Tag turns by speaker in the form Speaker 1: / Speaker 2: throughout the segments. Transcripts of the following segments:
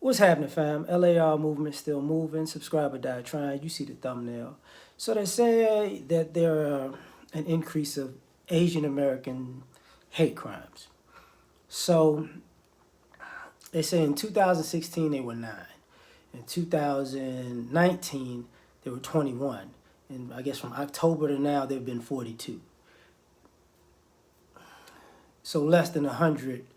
Speaker 1: What's happening, fam? L.A.R movement still moving. Subscriber died trying. You see the thumbnail. So they say that there are an increase of Asian American hate crimes. So they say in 2016 they were 9. In 2019 they were 21. And I guess from October to now they've been 42. So less than 100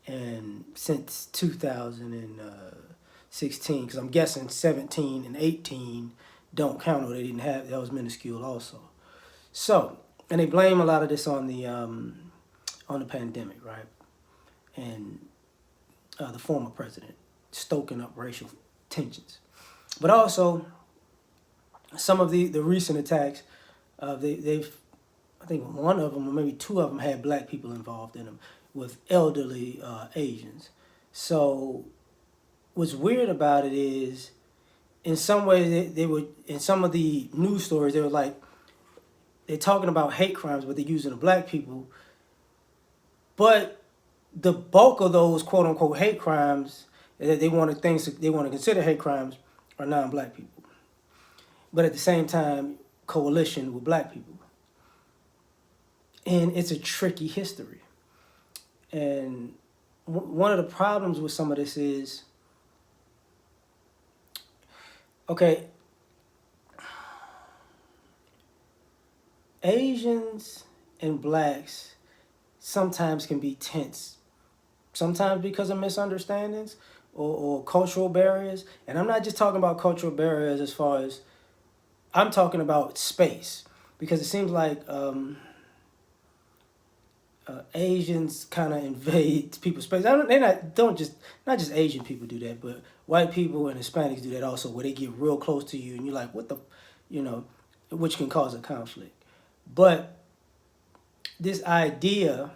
Speaker 1: and since 2016, because I'm guessing 17 and 18 don't count, or they didn't have, that was minuscule also. So, and they blame a lot of this on the pandemic, right? And the former president stoking up racial tensions, but also some of the recent attacks. They've I think one of them or maybe two of them had black people involved in them with elderly Asians. So what's weird about it is, in some ways, they were, in some of the news stories, they were like, they're talking about hate crimes, but they're using the black people. But the bulk of those quote unquote hate crimes that they want to consider hate crimes are non-black people. But at the same time, coalition with black people. And it's a tricky history. And one of the problems with some of this is, okay, Asians and blacks sometimes can be tense, sometimes because of misunderstandings or cultural barriers. And I'm not just talking about cultural barriers as far as, I'm talking about space, because it seems like Asians kind of invade people's space. Not just Asian people do that, but white people and Hispanics do that also, where they get real close to you and you're like, what the, you know, which can cause a conflict. But this idea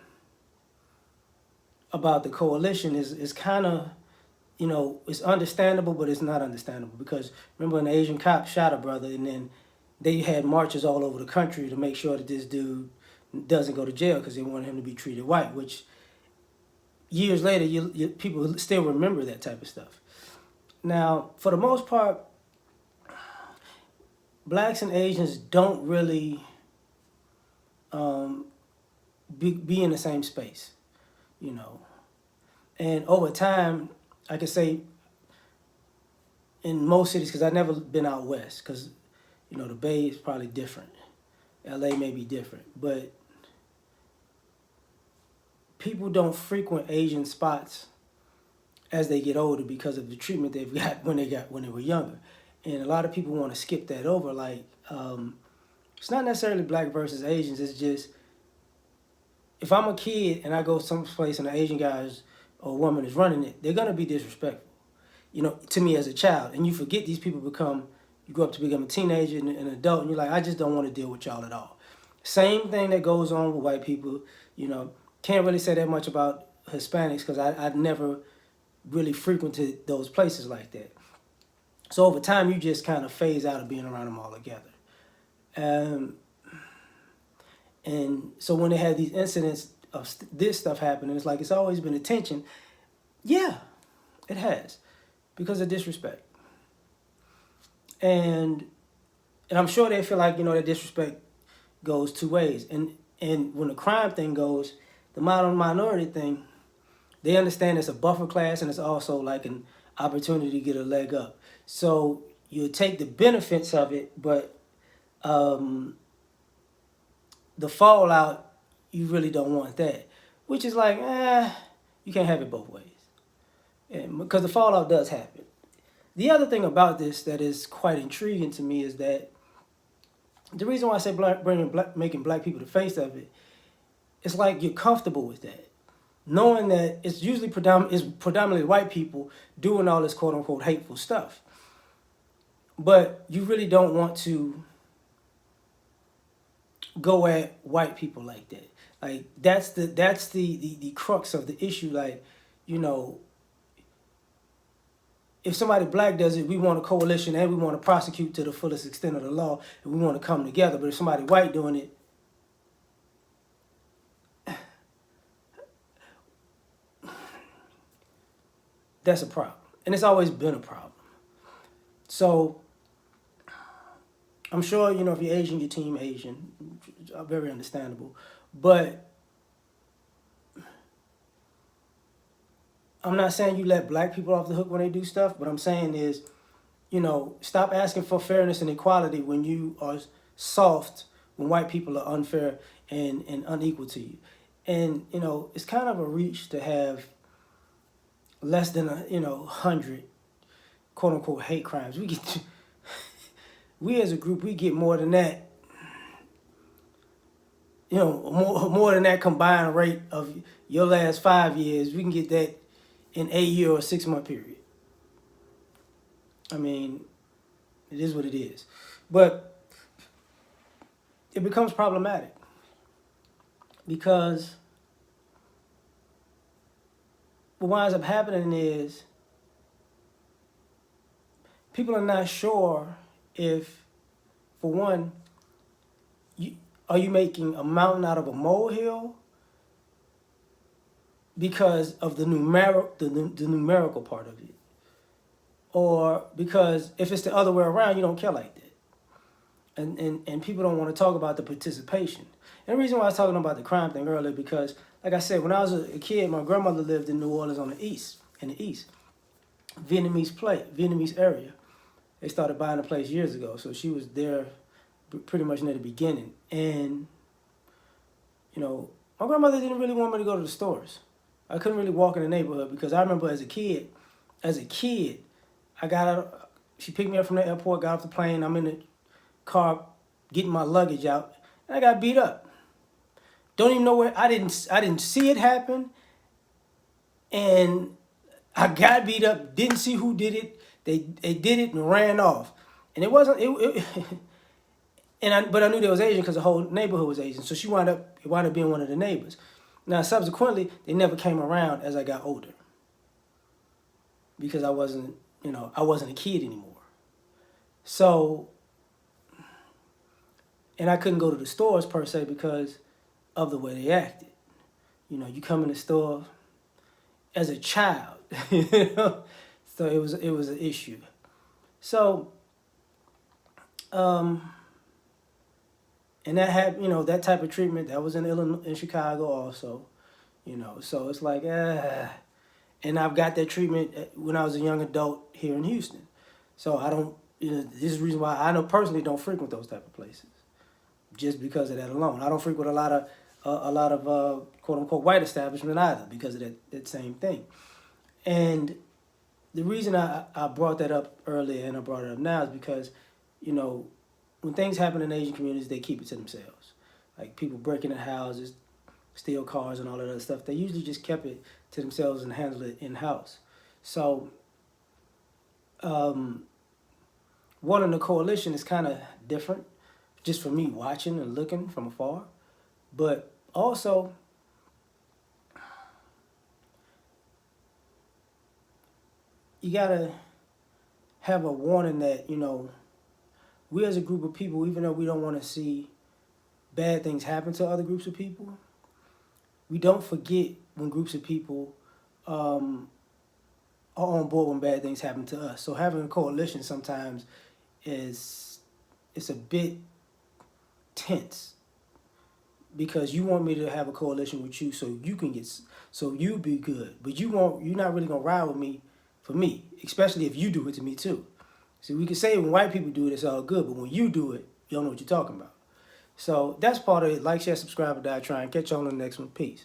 Speaker 1: about the coalition is kind of, it's understandable, but it's not understandable, because remember, an Asian cop shot a brother, and then they had marches all over the country to make sure that this dude doesn't go to jail because they want him to be treated white, which years later, people still remember that type of stuff. Now, for the most part, blacks and Asians don't really be in the same space, And over time, I could say in most cities, because I've never been out west, because, the Bay is probably different. L.A. may be different, but people don't frequent Asian spots as they get older because of the treatment they've got when they were younger. And a lot of people want to skip that over. Like, it's not necessarily black versus Asians. It's just, if I'm a kid and I go someplace and an Asian guy or woman is running it, they're going to be disrespectful, to me as a child. And you forget these people you grow up to become a teenager and an adult, and you're like, I just don't want to deal with y'all at all. Same thing that goes on with white people, Can't really say that much about Hispanics because I'd never really frequented those places like that. So over time, you just kind of phase out of being around them all together. And so when they had these incidents of this stuff happening, it's like it's always been a tension. Yeah, it has, because of disrespect. And I'm sure they feel like, that disrespect goes two ways. And when the crime thing goes, the modern minority thing, they understand it's a buffer class and it's also like an opportunity to get a leg up. So you take the benefits of it, but the fallout, you really don't want that. Which is like, you can't have it both ways. Because the fallout does happen. The other thing about this that is quite intriguing to me is that the reason why I say making black people the face of it, it's like you're comfortable with that, knowing that it's usually predominantly white people doing all this quote unquote hateful stuff. But you really don't want to go at white people like that. Like that's the crux of the issue. Like, if somebody black does it, we want a coalition and we want to prosecute to the fullest extent of the law, and we want to come together. But if somebody white doing it, that's a problem. and it's always been a problem. So I'm sure, you know, if you're Asian, your team Asian, very understandable. But I'm not saying you let black people off the hook when they do stuff. What I'm saying is, you know, stop asking for fairness and equality when you are soft, when white people are unfair and unequal to you. And, you know, it's kind of a reach to have less than 100 quote unquote hate crimes. We as a group, we get more than that. You know, more than that combined rate of your last 5 years. We can get that in a year or 6 month period. I mean, it is what it is. But it becomes problematic because what winds up happening is people are not sure if, for one, are you making a mountain out of a molehill because of the numerical part of it, or because if it's the other way around, you don't care like that. And people don't want to talk about the participation. And the reason why I was talking about the crime thing earlier, because like I said, when I was a kid, my grandmother lived in New Orleans in the east, Vietnamese area. They started buying the place years ago, so she was there pretty much near the beginning. And, you know, my grandmother didn't really want me to go to the stores. I couldn't really walk in the neighborhood because I remember as a kid, I got out, she picked me up from the airport, got off the plane, I'm in the car getting my luggage out, and I got beat up. Don't even know where, I didn't see it happen, and I got beat up, didn't see who did it. They did it and ran off. And it wasn't, but I knew they was Asian because the whole neighborhood was Asian. So it wound up being one of the neighbors. Now, subsequently, they never came around as I got older because I wasn't a kid anymore. So, and I couldn't go to the stores per se because of the way they acted. You know, you come in the store as a child, you know, so it was an issue. So, and that had, you know, that type of treatment that was in Illinois, in Chicago also, you know. So it's like, and I've got that treatment when I was a young adult here in Houston. So I don't, you know, this is the reason why I know personally don't frequent those type of places, just because of that alone. I don't frequent a lot of quote unquote white establishment either because of that same thing. And the reason I brought that up earlier and I brought it up now is because, you know, when things happen in Asian communities, they keep it to themselves. Like people breaking into houses, steal cars and all that other stuff. They usually just kept it to themselves and handled it in-house. So one in the coalition is kind of different, just for me watching and looking from afar. But also, you gotta have a warning that, you know, we as a group of people, even though we don't want to see bad things happen to other groups of people, we don't forget when groups of people are on board when bad things happen to us. So having a coalition sometimes it's a bit tense because you want me to have a coalition with you so you be good, but you're not really gonna ride with me for me, especially if you do it to me too. See, we can say when white people do it, it's all good, but when you do it, you don't know what you're talking about. So that's part of it. Like, share, subscribe, or die trying. Catch you on the next one. Peace.